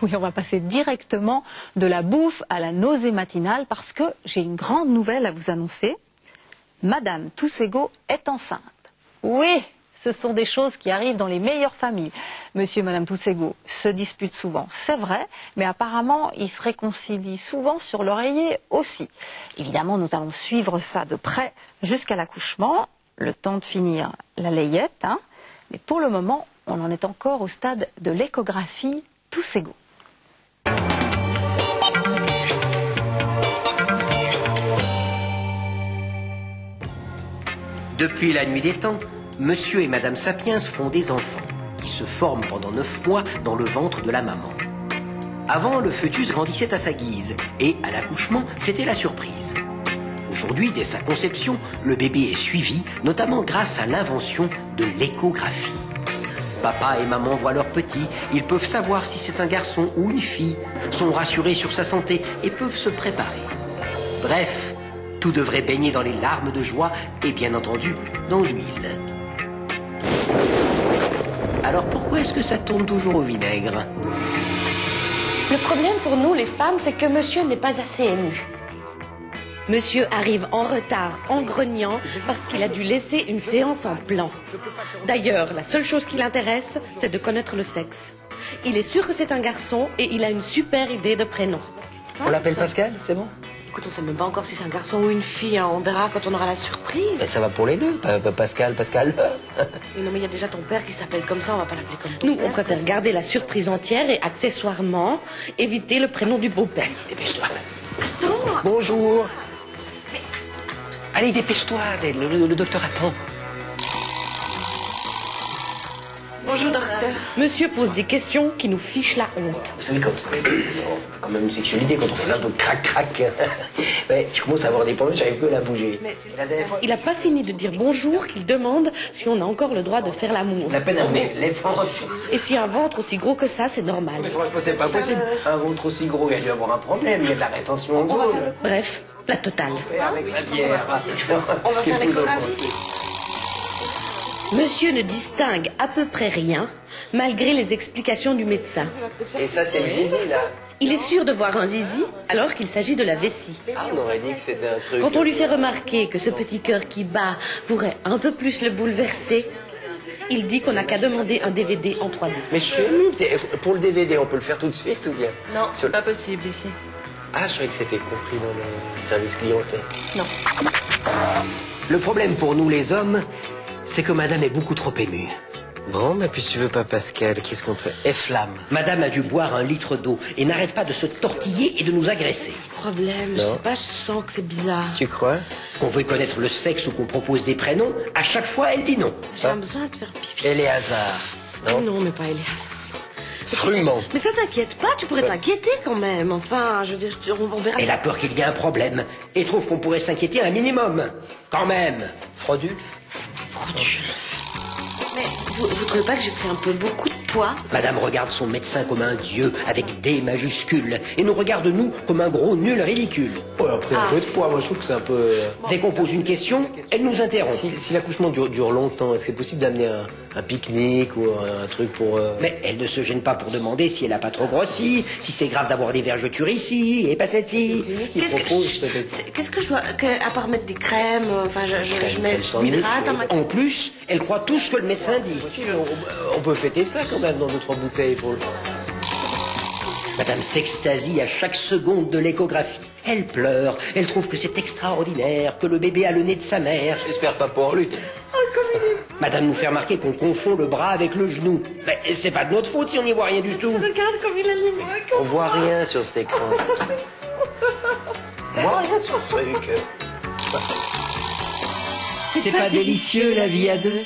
Oui, on va passer directement de la bouffe à la nausée matinale parce que j'ai une grande nouvelle à vous annoncer. Madame Toussego est enceinte. Oui, ce sont des choses qui arrivent dans les meilleures familles. Monsieur et Madame Toussego se disputent souvent, c'est vrai, mais apparemment ils se réconcilient souvent sur l'oreiller aussi. Évidemment, nous allons suivre ça de près jusqu'à l'accouchement, le temps de finir la layette, hein. Mais pour le moment, on en est encore au stade de l'échographie Toussego. Depuis la nuit des temps, Monsieur et Madame Sapiens font des enfants, qui se forment pendant 9 mois dans le ventre de la maman. Avant, le fœtus grandissait à sa guise, et à l'accouchement, c'était la surprise. Aujourd'hui, dès sa conception, le bébé est suivi, notamment grâce à l'invention de l'échographie. Papa et maman voient leur petit, ils peuvent savoir si c'est un garçon ou une fille, sont rassurés sur sa santé et peuvent se préparer. Bref, tout devrait baigner dans les larmes de joie et bien entendu dans l'huile. Alors pourquoi est-ce que ça tourne toujours au vinaigre? Le problème pour nous les femmes, c'est que monsieur n'est pas assez ému. Monsieur arrive en retard, en grognant, parce qu'il a dû laisser une séance en plan. D'ailleurs, la seule chose qui l'intéresse, c'est de connaître le sexe. Il est sûr que c'est un garçon et il a une super idée de prénom. On l'appelle Pascal, c'est bon? Écoute, on sait même pas encore si c'est un garçon ou une fille, hein. On verra quand on aura la surprise. Et ça va pour les deux, Pascal. Mais non, mais il y a déjà ton père qui s'appelle comme ça, on va pas l'appeler comme ton père. Nous, on préfère garder la surprise entière et accessoirement éviter le prénom du beau-père. Dépêche-toi. Attends. Bonjour. Allez, dépêche-toi, le docteur attend. Bonjour, docteur. Monsieur pose des questions qui nous fichent la honte. Vous savez, quand même une sexualité, quand on fait un peu crac-crac, ouais, je commence à avoir des problèmes, j'arrive plus à la bouger. Il n'a pas fini de dire bonjour qu'il demande si on a encore le droit de faire l'amour. La peine à mettre les franges. Et si un ventre aussi gros que ça, c'est normal. Mais franchement, c'est pas possible. Un ventre aussi gros, il a dû avoir un problème, il y a de la rétention en gros. Bref, la totale. Avec la bière. On va faire l'échographie. Monsieur ne distingue à peu près rien, malgré les explications du médecin. Et ça, c'est le zizi, là. Il est sûr de voir un zizi, alors qu'il s'agit de la vessie. Ah, on aurait dit que c'était un truc... Quand on lui fait remarquer que ce petit cœur qui bat pourrait un peu plus le bouleverser, il dit qu'on n'a qu'à demander un DVD en 3D. Mais je suis ému. Pour le DVD, on peut le faire tout de suite ou bien? Non, c'est pas possible ici. Ah, je croyais que c'était compris dans le service clientèle. Non. Le problème pour nous, les hommes, c'est que madame est beaucoup trop émue. Bon, mais puis si tu veux pas Pascal, qu'est-ce qu'on fait? Efflamme. Madame a dû boire 1 litre d'eau et n'arrête pas de se tortiller et de nous agresser. Problème, je sais pas, je sens que c'est bizarre. Tu crois? Qu'on veut connaître le sexe ou qu'on propose des prénoms, à chaque fois, elle dit non. J'ai besoin de faire pipi. Éléazar. Non? Non, mais pas Elias. Frument. Mais ça t'inquiète pas, tu pourrais t'inquiéter quand même. Enfin, je veux dire, on verra. Elle a peur qu'il y ait un problème et trouve qu'on pourrait s'inquiéter un minimum. Quand même. Frodule. Frodule. Mais vous trouvez pas que j'ai pris un peu beaucoup de poids? Madame regarde son médecin comme un dieu avec D majuscule et nous regarde nous comme un gros nul ridicule. Oh, après un peu de poids, moi je trouve que c'est un peu... Dès qu'on pose une question, elle nous interrompt. Si l'accouchement dure longtemps, est-ce que c'est possible d'amener un pique-nique ou un truc pour... Mais elle ne se gêne pas pour demander si elle n'a pas trop grossi, si c'est grave d'avoir des vergetures ici, et patati. Qu'est-ce que je dois... À part mettre des crèmes, enfin je mets... Je m'hydrate dans ma... En plus, elle croit tout ce que le médecin dit. On peut fêter ça quand même dans 2-3 bouteilles pour le... Madame s'extasie à chaque seconde de l'échographie. Elle pleure, elle trouve que c'est extraordinaire, que le bébé a le nez de sa mère. J'espère pas pour lui. Madame nous fait remarquer qu'on confond le bras avec le genou. Mais c'est pas de notre faute si on n'y voit rien du tout. Regarde comme il a les mains. On voit rien sur cet écran. On voit rien sur ce truc. C'est pas délicieux la vie à deux?